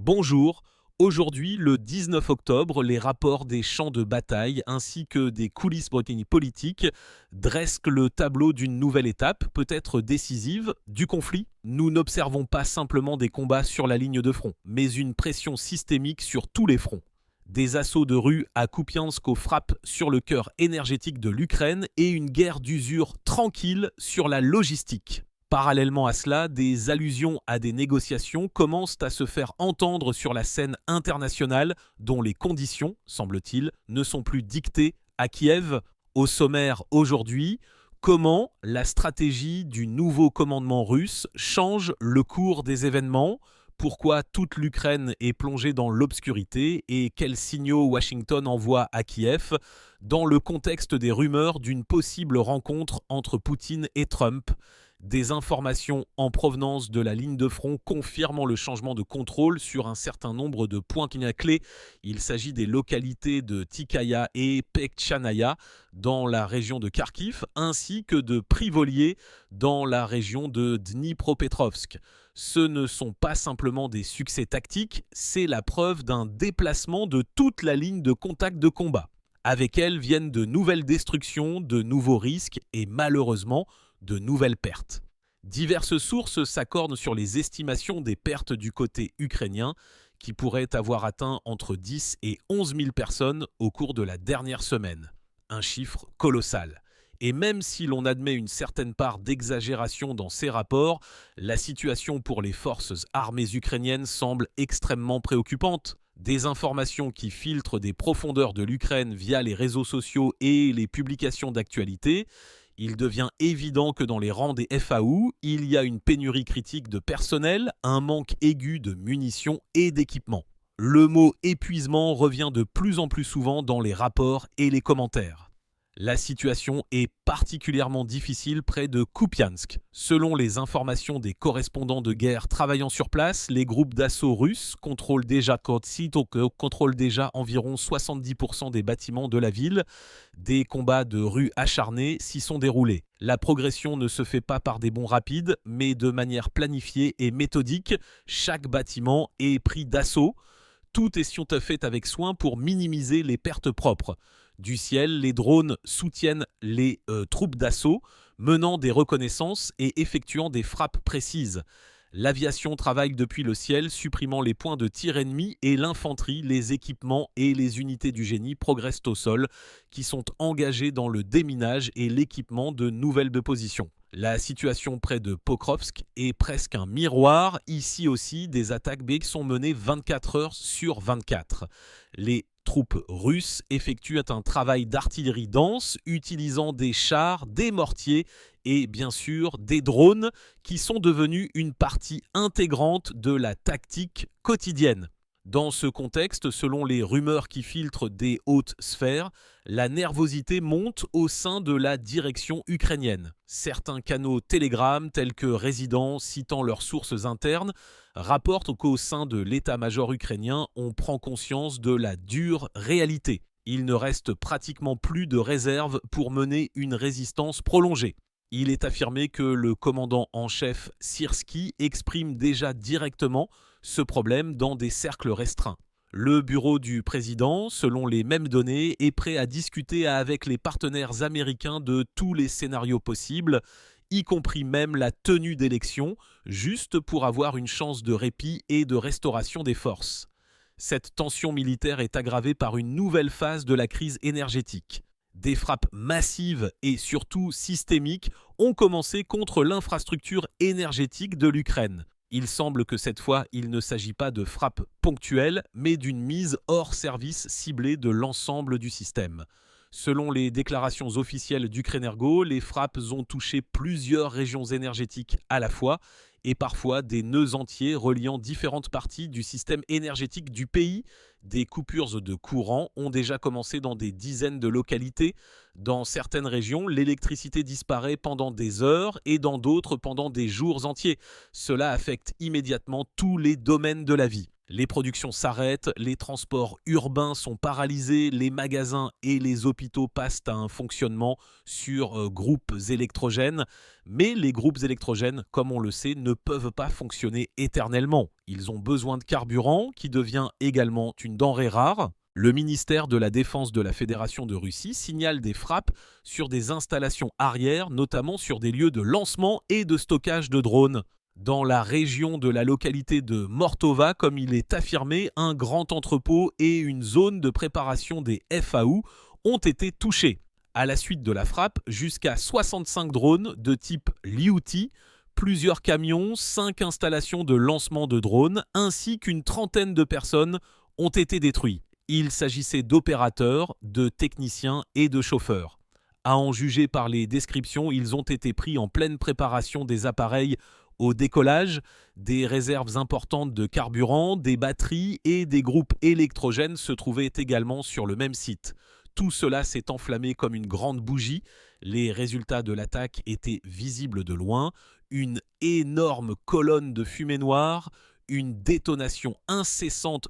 Bonjour, aujourd'hui le 19 octobre, les rapports des champs de bataille ainsi que des coulisses britanniques politiques dressent le tableau d'une nouvelle étape, peut-être décisive, du conflit. Nous n'observons pas simplement des combats sur la ligne de front, mais une pression systémique sur tous les fronts. Des assauts de rue à Kupiansk aux frappes sur le cœur énergétique de l'Ukraine et une guerre d'usure tranquille sur la logistique. Parallèlement à cela, des allusions à des négociations commencent à se faire entendre sur la scène internationale dont les conditions, semble-t-il, ne sont plus dictées à Kiev. Au sommaire aujourd'hui, comment la stratégie du nouveau commandement russe change le cours des événements, pourquoi toute l'Ukraine est plongée dans l'obscurité et quels signaux Washington envoie à Kiev dans le contexte des rumeurs d'une possible rencontre entre Poutine et Trump. Des informations en provenance de la ligne de front confirmant le changement de contrôle sur un certain nombre de points clés. Il s'agit des localités de Tikaya et Pekchanaya dans la région de Kharkiv, ainsi que de Privolier dans la région de Dnipropetrovsk. Ce ne sont pas simplement des succès tactiques, c'est la preuve d'un déplacement de toute la ligne de contact de combat. Avec elle viennent de nouvelles destructions, de nouveaux risques et malheureusement, de nouvelles pertes. Diverses sources s'accordent sur les estimations des pertes du côté ukrainien qui pourraient avoir atteint entre 10 et 11 000 personnes au cours de la dernière semaine. Un chiffre colossal. Et même si l'on admet une certaine part d'exagération dans ces rapports, la situation pour les forces armées ukrainiennes semble extrêmement préoccupante. Des informations qui filtrent des profondeurs de l'Ukraine via les réseaux sociaux et les publications d'actualité. Il devient évident que dans les rangs des FAU, il y a une pénurie critique de personnel, un manque aigu de munitions et d'équipements. Le mot épuisement revient de plus en plus souvent dans les rapports et les commentaires. La situation est particulièrement difficile près de Kupiansk. Selon les informations des correspondants de guerre travaillant sur place, les groupes d'assaut russes contrôlent déjà environ 70% des bâtiments de la ville. Des combats de rue acharnés s'y sont déroulés. La progression ne se fait pas par des bonds rapides, mais de manière planifiée et méthodique. Chaque bâtiment est pris d'assaut. Tout est fait avec soin pour minimiser les pertes propres. Du ciel, les drones soutiennent les troupes d'assaut, menant des reconnaissances et effectuant des frappes précises. L'aviation travaille depuis le ciel, supprimant les points de tir ennemis et l'infanterie, les équipements et les unités du génie progressent au sol, qui sont engagés dans le déminage et l'équipement de nouvelles positions. La situation près de Pokrovsk est presque un miroir. Ici aussi, des attaques B sont menées 24 heures sur 24. Les troupes russes effectuent un travail d'artillerie dense, utilisant des chars, des mortiers et bien sûr des drones qui sont devenus une partie intégrante de la tactique quotidienne. Dans ce contexte, selon les rumeurs qui filtrent des hautes sphères, la nervosité monte au sein de la direction ukrainienne. Certains canaux Telegram, tels que Résidents citant leurs sources internes, rapportent qu'au sein de l'état-major ukrainien, on prend conscience de la dure réalité. Il ne reste pratiquement plus de réserve pour mener une résistance prolongée. Il est affirmé que le commandant en chef Syrski exprime déjà directement ce problème dans des cercles restreints. Le bureau du président, selon les mêmes données, est prêt à discuter avec les partenaires américains de tous les scénarios possibles, y compris même la tenue d'élections, juste pour avoir une chance de répit et de restauration des forces. Cette tension militaire est aggravée par une nouvelle phase de la crise énergétique. Des frappes massives et surtout systémiques ont commencé contre l'infrastructure énergétique de l'Ukraine. Il semble que cette fois, il ne s'agit pas de frappes ponctuelles, mais d'une mise hors service ciblée de l'ensemble du système. Selon les déclarations officielles d'Ukrenergo, les frappes ont touché plusieurs régions énergétiques à la fois et parfois des nœuds entiers reliant différentes parties du système énergétique du pays. Des coupures de courant ont déjà commencé dans des dizaines de localités. Dans certaines régions, l'électricité disparaît pendant des heures et dans d'autres pendant des jours entiers. Cela affecte immédiatement tous les domaines de la vie. Les productions s'arrêtent, les transports urbains sont paralysés, les magasins et les hôpitaux passent à un fonctionnement sur groupes électrogènes. Mais les groupes électrogènes, comme on le sait, ne peuvent pas fonctionner éternellement. Ils ont besoin de carburant, qui devient également une denrée rare. Le ministère de la Défense de la Fédération de Russie signale des frappes sur des installations arrières, notamment sur des lieux de lancement et de stockage de drones. Dans la région de la localité de Mortova, comme il est affirmé, un grand entrepôt et une zone de préparation des FAU ont été touchés. À la suite de la frappe, jusqu'à 65 drones de type Liuti, plusieurs camions, 5 installations de lancement de drones, ainsi qu'une trentaine de personnes ont été détruits. Il s'agissait d'opérateurs, de techniciens et de chauffeurs. À en juger par les descriptions, ils ont été pris en pleine préparation des appareils au décollage, des réserves importantes de carburant, des batteries et des groupes électrogènes se trouvaient également sur le même site. Tout cela s'est enflammé comme une grande bougie. Les résultats de l'attaque étaient visibles de loin. Une énorme colonne de fumée noire, une détonation incessante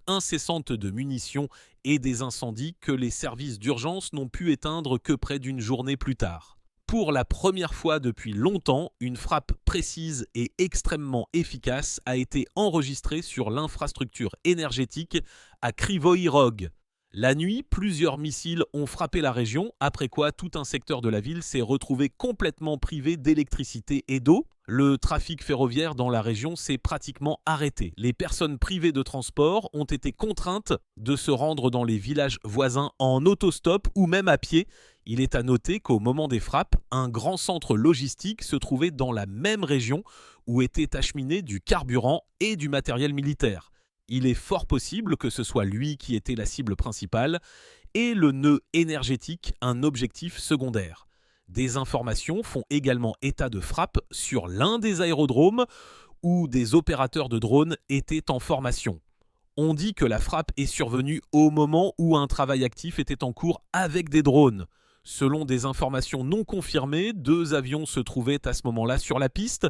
de munitions et des incendies que les services d'urgence n'ont pu éteindre que près d'une journée plus tard. Pour la première fois depuis longtemps, une frappe précise et extrêmement efficace a été enregistrée sur l'infrastructure énergétique à Kryvyi Rog. La nuit, plusieurs missiles ont frappé la région, après quoi tout un secteur de la ville s'est retrouvé complètement privé d'électricité et d'eau. Le trafic ferroviaire dans la région s'est pratiquement arrêté. Les personnes privées de transport ont été contraintes de se rendre dans les villages voisins en autostop ou même à pied. Il est à noter qu'au moment des frappes, un grand centre logistique se trouvait dans la même région où était acheminé du carburant et du matériel militaire. Il est fort possible que ce soit lui qui était la cible principale et le nœud énergétique un objectif secondaire. Des informations font également état de frappes sur l'un des aérodromes où des opérateurs de drones étaient en formation. On dit que la frappe est survenue au moment où un travail actif était en cours avec des drones. Selon des informations non confirmées, 2 avions se trouvaient à ce moment-là sur la piste.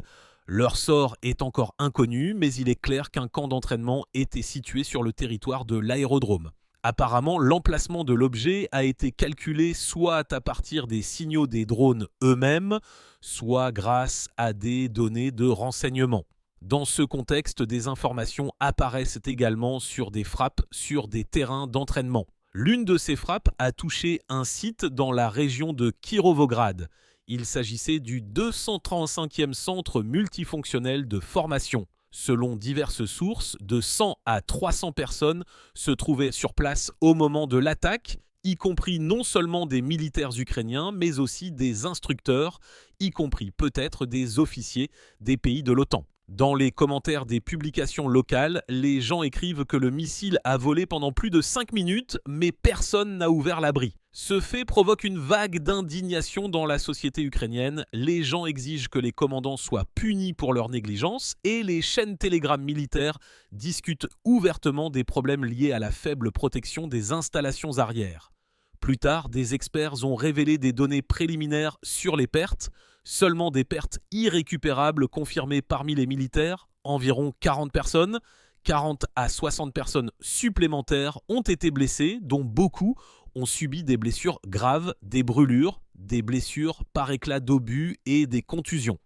Leur sort est encore inconnu, mais il est clair qu'un camp d'entraînement était situé sur le territoire de l'aérodrome. Apparemment, l'emplacement de l'objet a été calculé soit à partir des signaux des drones eux-mêmes, soit grâce à des données de renseignement. Dans ce contexte, des informations apparaissent également sur des frappes sur des terrains d'entraînement. L'une de ces frappes a touché un site dans la région de Kirovograd. Il s'agissait du 235e centre multifonctionnel de formation. Selon diverses sources, de 100 à 300 personnes se trouvaient sur place au moment de l'attaque, y compris non seulement des militaires ukrainiens, mais aussi des instructeurs, y compris peut-être des officiers des pays de l'OTAN. Dans les commentaires des publications locales, les gens écrivent que le missile a volé pendant plus de 5 minutes, mais personne n'a ouvert l'abri. Ce fait provoque une vague d'indignation dans la société ukrainienne. Les gens exigent que les commandants soient punis pour leur négligence et les chaînes Telegram militaires discutent ouvertement des problèmes liés à la faible protection des installations arrières. Plus tard, des experts ont révélé des données préliminaires sur les pertes. Seulement des pertes irrécupérables confirmées parmi les militaires, environ 40 personnes. 40 à 60 personnes supplémentaires ont été blessées, dont beaucoup ont subi des blessures graves, des brûlures, des blessures par éclat d'obus et des contusions.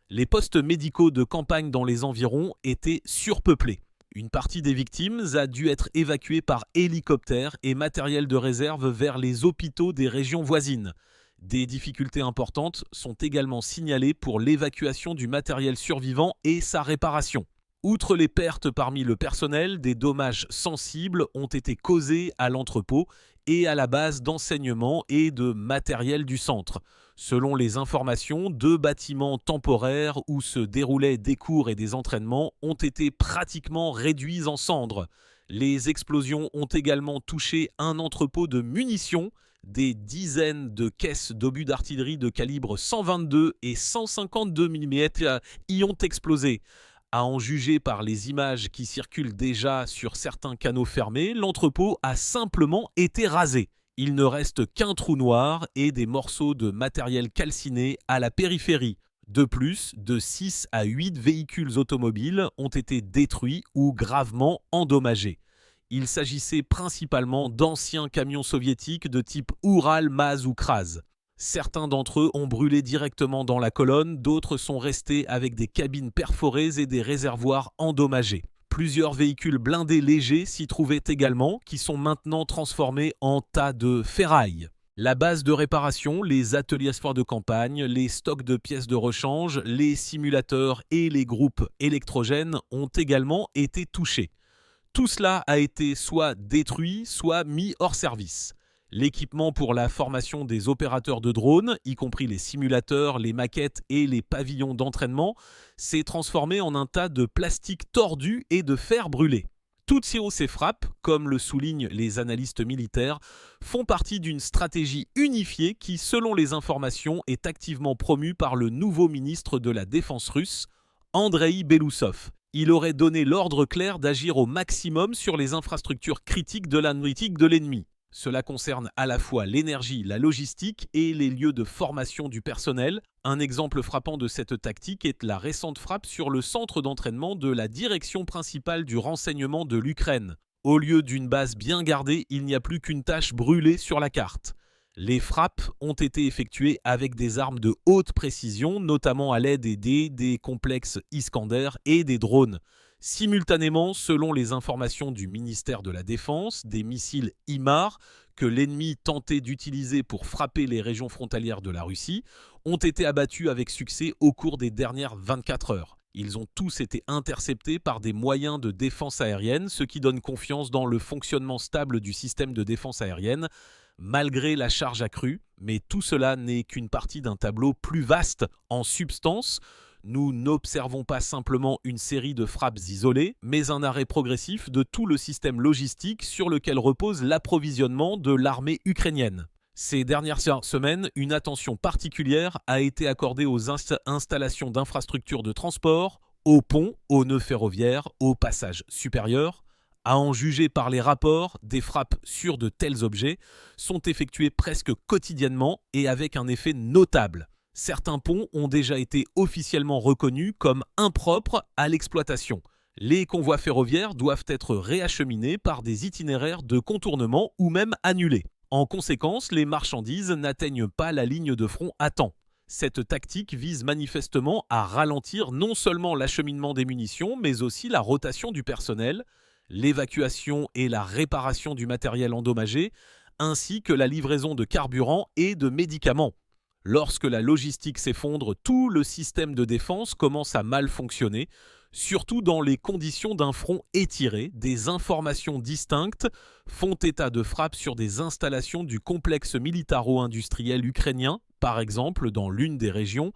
Les postes médicaux de campagne dans les environs étaient surpeuplés. Une partie des victimes a dû être évacuée par hélicoptère et matériel de réserve vers les hôpitaux des régions voisines. Des difficultés importantes sont également signalées pour l'évacuation du matériel survivant et sa réparation. Outre les pertes parmi le personnel, des dommages sensibles ont été causés à l'entrepôt et à la base d'enseignement et de matériel du centre. Selon les informations, 2 bâtiments temporaires où se déroulaient des cours et des entraînements ont été pratiquement réduits en cendres. Les explosions ont également touché un entrepôt de munitions. Des dizaines de caisses d'obus d'artillerie de calibre 122 et 152 mm y ont explosé. À en juger par les images qui circulent déjà sur certains canaux fermés, l'entrepôt a simplement été rasé. Il ne reste qu'un trou noir et des morceaux de matériel calciné à la périphérie. De plus, de 6 à 8 véhicules automobiles ont été détruits ou gravement endommagés. Il s'agissait principalement d'anciens camions soviétiques de type Oural, Maz ou Kraz. Certains d'entre eux ont brûlé directement dans la colonne, d'autres sont restés avec des cabines perforées et des réservoirs endommagés. Plusieurs véhicules blindés légers s'y trouvaient également, qui sont maintenant transformés en tas de ferraille. La base de réparation, les ateliers sport de campagne, les stocks de pièces de rechange, les simulateurs et les groupes électrogènes ont également été touchés. Tout cela a été soit détruit, soit mis hors service. L'équipement pour la formation des opérateurs de drones, y compris les simulateurs, les maquettes et les pavillons d'entraînement, s'est transformé en un tas de plastique tordu et de fer brûlé. Toutes ces frappes, comme le soulignent les analystes militaires, font partie d'une stratégie unifiée qui, selon les informations, est activement promue par le nouveau ministre de la Défense russe, Andreï Belousov. Il aurait donné l'ordre clair d'agir au maximum sur les infrastructures critiques de l'analytique de l'ennemi. Cela concerne à la fois l'énergie, la logistique et les lieux de formation du personnel. Un exemple frappant de cette tactique est la récente frappe sur le centre d'entraînement de la direction principale du renseignement de l'Ukraine. Au lieu d'une base bien gardée, il n'y a plus qu'une tache brûlée sur la carte. Les frappes ont été effectuées avec des armes de haute précision, notamment à l'aide des complexes Iskander et des drones. Simultanément, selon les informations du ministère de la Défense, des missiles HIMARS que l'ennemi tentait d'utiliser pour frapper les régions frontalières de la Russie ont été abattus avec succès au cours des dernières 24 heures. Ils ont tous été interceptés par des moyens de défense aérienne, ce qui donne confiance dans le fonctionnement stable du système de défense aérienne, malgré la charge accrue. Mais tout cela n'est qu'une partie d'un tableau plus vaste en substance. Nous n'observons pas simplement une série de frappes isolées, mais un arrêt progressif de tout le système logistique sur lequel repose l'approvisionnement de l'armée ukrainienne. Ces dernières semaines, une attention particulière a été accordée aux installations d'infrastructures de transport, aux ponts, aux nœuds ferroviaires, aux passages supérieurs. À en juger par les rapports, des frappes sur de tels objets sont effectuées presque quotidiennement et avec un effet notable. Certains ponts ont déjà été officiellement reconnus comme impropres à l'exploitation. Les convois ferroviaires doivent être réacheminés par des itinéraires de contournement ou même annulés. En conséquence, les marchandises n'atteignent pas la ligne de front à temps. Cette tactique vise manifestement à ralentir non seulement l'acheminement des munitions, mais aussi la rotation du personnel, l'évacuation et la réparation du matériel endommagé, ainsi que la livraison de carburant et de médicaments. Lorsque la logistique s'effondre, tout le système de défense commence à mal fonctionner, surtout dans les conditions d'un front étiré. Des informations distinctes font état de frappes sur des installations du complexe militaro-industriel ukrainien. Par exemple, dans l'une des régions,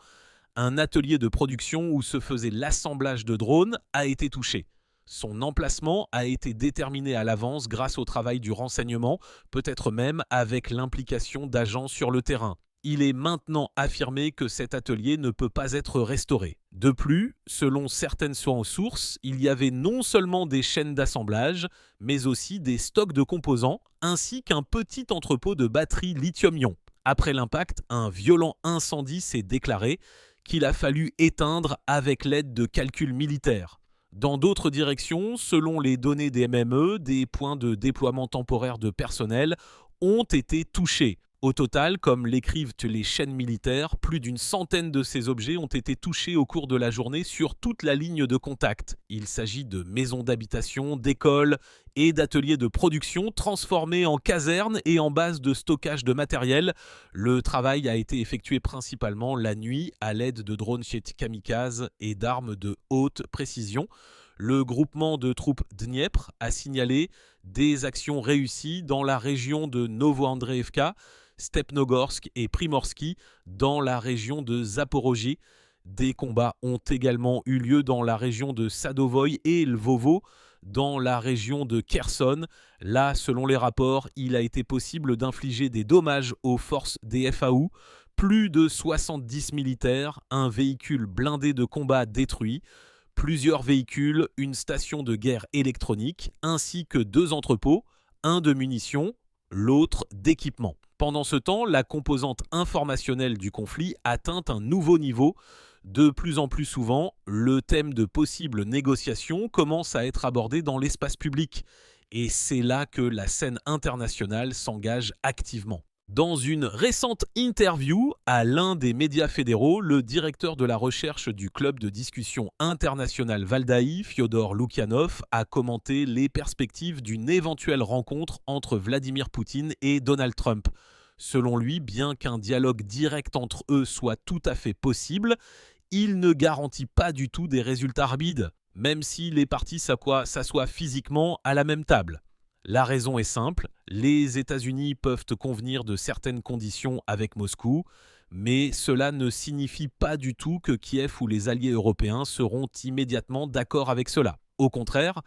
un atelier de production où se faisait l'assemblage de drones a été touché. Son emplacement a été déterminé à l'avance grâce au travail du renseignement, peut-être même avec l'implication d'agents sur le terrain. Il est maintenant affirmé que cet atelier ne peut pas être restauré. De plus, selon certaines sources, il y avait non seulement des chaînes d'assemblage, mais aussi des stocks de composants, ainsi qu'un petit entrepôt de batteries lithium-ion. Après l'impact, un violent incendie s'est déclaré, qu'il a fallu éteindre avec l'aide de calculs militaires. Dans d'autres directions, selon les données des MME, des points de déploiement temporaire de personnel ont été touchés. Au total, comme l'écrivent les chaînes militaires, plus d'une centaine de ces objets ont été touchés au cours de la journée sur toute la ligne de contact. Il s'agit de maisons d'habitation, d'écoles et d'ateliers de production transformés en casernes et en bases de stockage de matériel. Le travail a été effectué principalement la nuit à l'aide de drones kamikazes et d'armes de haute précision. Le groupement de troupes Dniepr a signalé des actions réussies dans la région de Novoandreevka, Stepnogorsk et Primorsky dans la région de Zaporozhye. Des combats ont également eu lieu dans la région de Sadovoï et Lvovo, dans la région de Kherson. Là, selon les rapports, il a été possible d'infliger des dommages aux forces des FAU. Plus de 70 militaires, un véhicule blindé de combat détruit, plusieurs véhicules, une station de guerre électronique, ainsi que 2 entrepôts, un de munitions, l'autre d'équipement. Pendant ce temps, la composante informationnelle du conflit atteint un nouveau niveau. De plus en plus souvent, le thème de possibles négociations commence à être abordé dans l'espace public. Et c'est là que la scène internationale s'engage activement. Dans une récente interview à l'un des médias fédéraux, le directeur de la recherche du club de discussion international Valdaï, Fyodor Loukyanov, a commenté les perspectives d'une éventuelle rencontre entre Vladimir Poutine et Donald Trump. Selon lui, bien qu'un dialogue direct entre eux soit tout à fait possible, il ne garantit pas du tout des résultats rapides, même si les parties s'assoient physiquement à la même table. La raison est simple, les États-Unis peuvent convenir de certaines conditions avec Moscou, mais cela ne signifie pas du tout que Kiev ou les alliés européens seront immédiatement d'accord avec cela. Au contraire,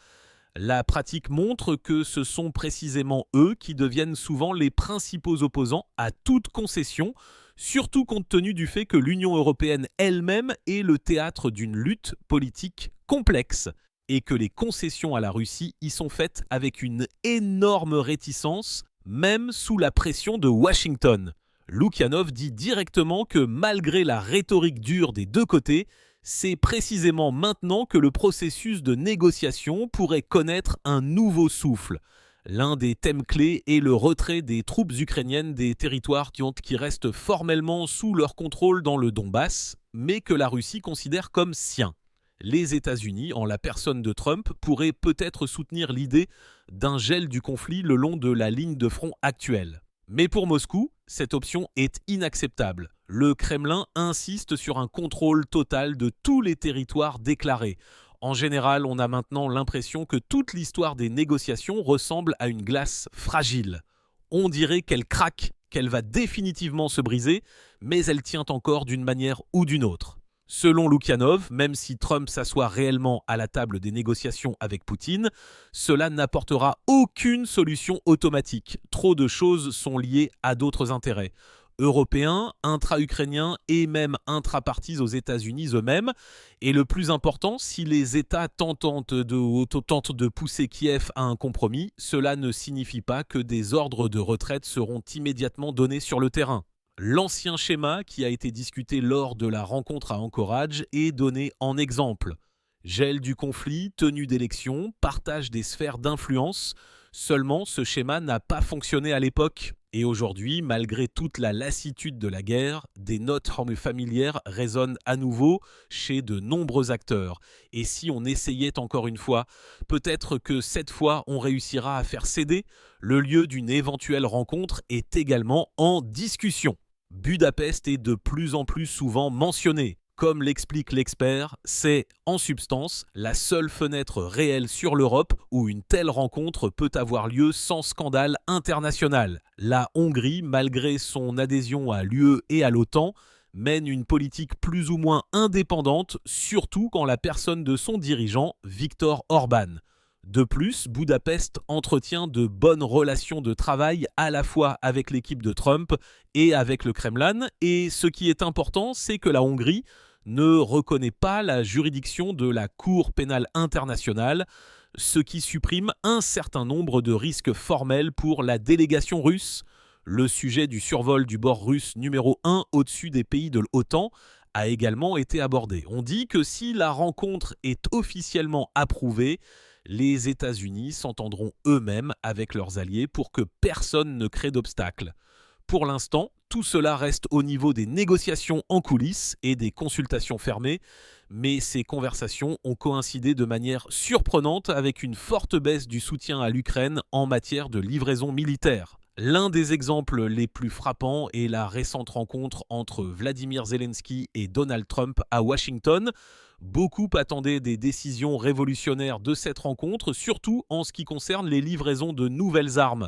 la pratique montre que ce sont précisément eux qui deviennent souvent les principaux opposants à toute concession, surtout compte tenu du fait que l'Union européenne elle-même est le théâtre d'une lutte politique complexe et que les concessions à la Russie y sont faites avec une énorme réticence, même sous la pression de Washington. Loukyanov dit directement que malgré la rhétorique dure des deux côtés, c'est précisément maintenant que le processus de négociation pourrait connaître un nouveau souffle. L'un des thèmes clés est le retrait des troupes ukrainiennes des territoires qui restent formellement sous leur contrôle dans le Donbass, mais que la Russie considère comme siens. Les États-Unis, en la personne de Trump, pourraient peut-être soutenir l'idée d'un gel du conflit le long de la ligne de front actuelle. Mais pour Moscou, cette option est inacceptable. Le Kremlin insiste sur un contrôle total de tous les territoires déclarés. En général, on a maintenant l'impression que toute l'histoire des négociations ressemble à une glace fragile. On dirait qu'elle craque, qu'elle va définitivement se briser, mais elle tient encore d'une manière ou d'une autre. Selon Loukyanov, même si Trump s'assoit réellement à la table des négociations avec Poutine, cela n'apportera aucune solution automatique. Trop de choses sont liées à d'autres intérêts européens, intra-ukrainiens et même intra-partis aux États-Unis eux-mêmes. Et le plus important, si les États tentent de pousser Kiev à un compromis, cela ne signifie pas que des ordres de retraite seront immédiatement donnés sur le terrain. L'ancien schéma qui a été discuté lors de la rencontre à Anchorage est donné en exemple. Gel du conflit, tenue d'élections, partage des sphères d'influence. Seulement, ce schéma n'a pas fonctionné à l'époque. Et aujourd'hui, malgré toute la lassitude de la guerre, des notes familières résonnent à nouveau chez de nombreux acteurs. Et si on essayait encore une fois, peut-être que cette fois on réussira à faire céder. Le lieu d'une éventuelle rencontre est également en discussion. Budapest est de plus en plus souvent mentionné. Comme l'explique l'expert, c'est, en substance, la seule fenêtre réelle sur l'Europe où une telle rencontre peut avoir lieu sans scandale international. La Hongrie, malgré son adhésion à l'UE et à l'OTAN, mène une politique plus ou moins indépendante, surtout quand la personne de son dirigeant, Viktor Orban. De plus, Budapest entretient de bonnes relations de travail à la fois avec l'équipe de Trump et avec le Kremlin. Et ce qui est important, c'est que la Hongrie ne reconnaît pas la juridiction de la Cour pénale internationale, ce qui supprime un certain nombre de risques formels pour la délégation russe. Le sujet du survol du bord russe numéro 1 au-dessus des pays de l'OTAN a également été abordé. On dit que si la rencontre est officiellement approuvée, les États-Unis s'entendront eux-mêmes avec leurs alliés pour que personne ne crée d'obstacles. Pour l'instant, tout cela reste au niveau des négociations en coulisses et des consultations fermées, mais ces conversations ont coïncidé de manière surprenante avec une forte baisse du soutien à l'Ukraine en matière de livraison militaire. L'un des exemples les plus frappants est la récente rencontre entre Vladimir Zelensky et Donald Trump à Washington. Beaucoup attendaient des décisions révolutionnaires de cette rencontre, surtout en ce qui concerne les livraisons de nouvelles armes.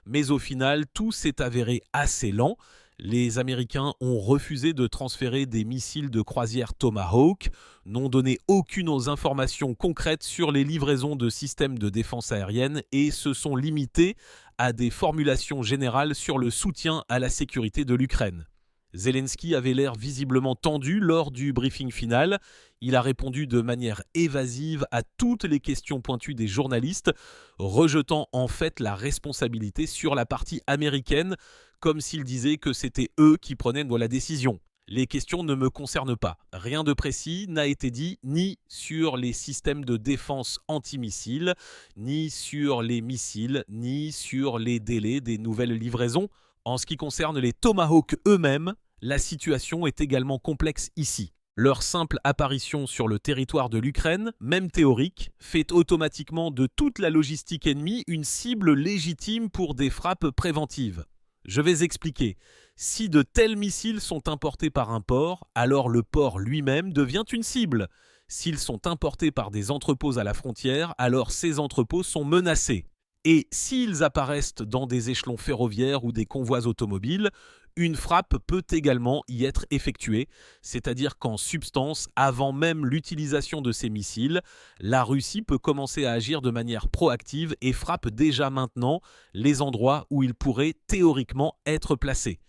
Mais au final, tout s'est avéré assez lent. Les Américains ont refusé de transférer des missiles de croisière Tomahawk, n'ont donné aucune information concrète sur les livraisons de systèmes de défense aérienne et se sont limités à des formulations générales sur le soutien à la sécurité de l'Ukraine. Zelensky avait l'air visiblement tendu lors du briefing final. Il a répondu de manière évasive à toutes les questions pointues des journalistes, rejetant en fait la responsabilité sur la partie américaine, comme s'il disait que c'était eux qui prenaient la décision. Les questions ne me concernent pas. Rien de précis n'a été dit ni sur les systèmes de défense antimissiles, ni sur les missiles, ni sur les délais des nouvelles livraisons. En ce qui concerne les Tomahawk eux-mêmes, la situation est également complexe ici. Leur simple apparition sur le territoire de l'Ukraine, même théorique, fait automatiquement de toute la logistique ennemie une cible légitime pour des frappes préventives. Je vais expliquer. Si de tels missiles sont importés par un port, alors le port lui-même devient une cible. S'ils sont importés par des entrepôts à la frontière, alors ces entrepôts sont menacés. Et s'ils apparaissent dans des échelons ferroviaires ou des convois automobiles, une frappe peut également y être effectuée, c'est-à-dire qu'en substance, avant même l'utilisation de ces missiles, la Russie peut commencer à agir de manière proactive et frappe déjà maintenant les endroits où ils pourraient théoriquement être placés.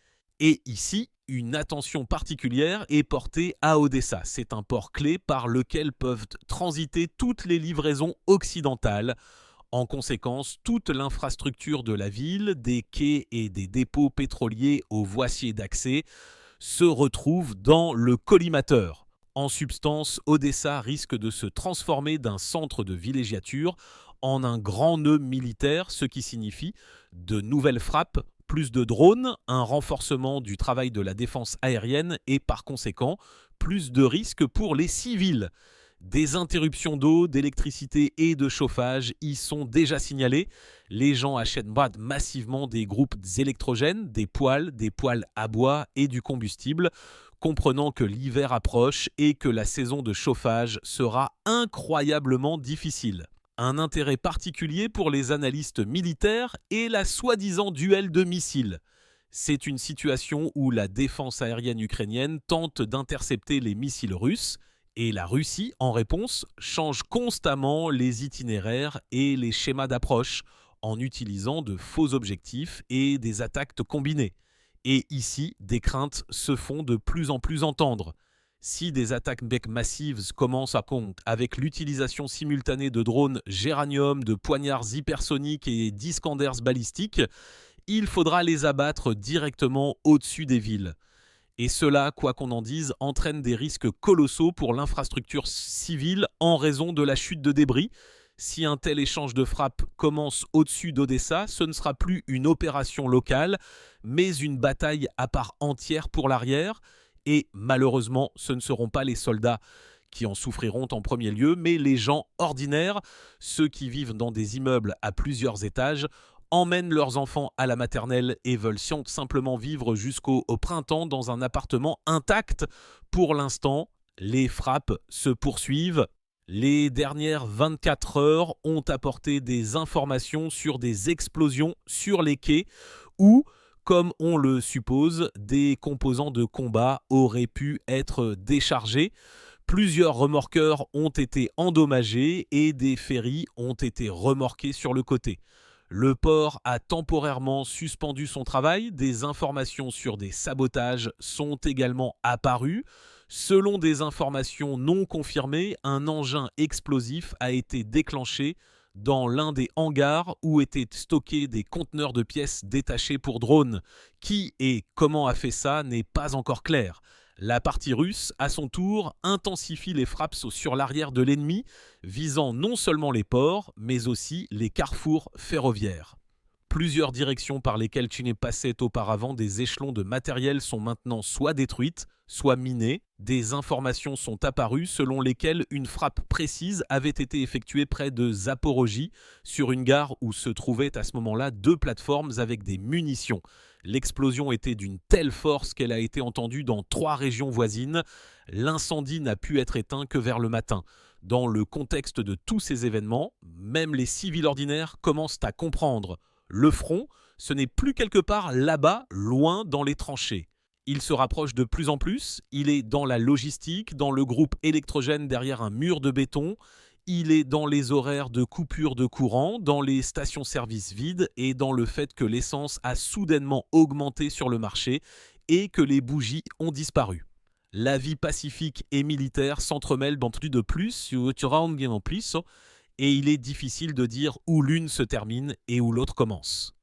Et ici, une attention particulière est portée à Odessa. C'est un port clé par lequel peuvent transiter toutes les livraisons occidentales. En conséquence, toute l'infrastructure de la ville, des quais et des dépôts pétroliers aux voies d'accès, se retrouve dans le collimateur. En substance, Odessa risque de se transformer d'un centre de villégiature en un grand nœud militaire, ce qui signifie de nouvelles frappes, plus de drones, un renforcement du travail de la défense aérienne et par conséquent, plus de risques pour les civils. Des interruptions d'eau, d'électricité et de chauffage y sont déjà signalées. Les gens achètent massivement des groupes électrogènes, des poêles à bois et du combustible, comprenant que l'hiver approche et que la saison de chauffage sera incroyablement difficile. Un intérêt particulier pour les analystes militaires est la soi-disant duel de missiles. C'est une situation où la défense aérienne ukrainienne tente d'intercepter les missiles russes, et la Russie, en réponse, change constamment les itinéraires et les schémas d'approche en utilisant de faux objectifs et des attaques combinées. Et ici, des craintes se font de plus en plus entendre. Si des attaques massives commencent à compte avec l'utilisation simultanée de drones Géranium, de poignards hypersoniques et d'Iskanders balistiques, il faudra les abattre directement au-dessus des villes. Et cela, quoi qu'on en dise, entraîne des risques colossaux pour l'infrastructure civile en raison de la chute de débris. Si un tel échange de frappes commence au-dessus d'Odessa, ce ne sera plus une opération locale, mais une bataille à part entière pour l'arrière. Et malheureusement, ce ne seront pas les soldats qui en souffriront en premier lieu, mais les gens ordinaires, ceux qui vivent dans des immeubles à plusieurs étages, emmènent leurs enfants à la maternelle et veulent simplement vivre jusqu'au printemps dans un appartement intact. Pour l'instant, les frappes se poursuivent. Les dernières 24 heures ont apporté des informations sur des explosions sur les quais où, comme on le suppose, des composants de combat auraient pu être déchargés. Plusieurs remorqueurs ont été endommagés et des ferries ont été remorqués sur le côté. Le port a temporairement suspendu son travail, des informations sur des sabotages sont également apparues. Selon des informations non confirmées, un engin explosif a été déclenché dans l'un des hangars où étaient stockés des conteneurs de pièces détachés pour drones. Qui et comment a fait ça n'est pas encore clair. La partie russe, à son tour, intensifie les frappes sur l'arrière de l'ennemi, visant non seulement les ports, mais aussi les carrefours ferroviaires. Plusieurs directions par lesquelles Tunis passait auparavant des échelons de matériel sont maintenant soit détruites, soit minées. Des informations sont apparues selon lesquelles une frappe précise avait été effectuée près de Zaporojie, sur une gare où se trouvaient à ce moment-là 2 plateformes avec des munitions. L'explosion était d'une telle force qu'elle a été entendue dans 3 régions voisines. L'incendie n'a pu être éteint que vers le matin. Dans le contexte de tous ces événements, même les civils ordinaires commencent à comprendre. Le front, ce n'est plus quelque part là-bas, loin dans les tranchées. Il se rapproche de plus en plus, il est dans la logistique, dans le groupe électrogène derrière un mur de béton, il est dans les horaires de coupure de courant, dans les stations-service vides et dans le fait que l'essence a soudainement augmenté sur le marché et que les bougies ont disparu. La vie pacifique et militaire s'entremêlent dans plus de plus, et il est difficile de dire où l'une se termine et où l'autre commence.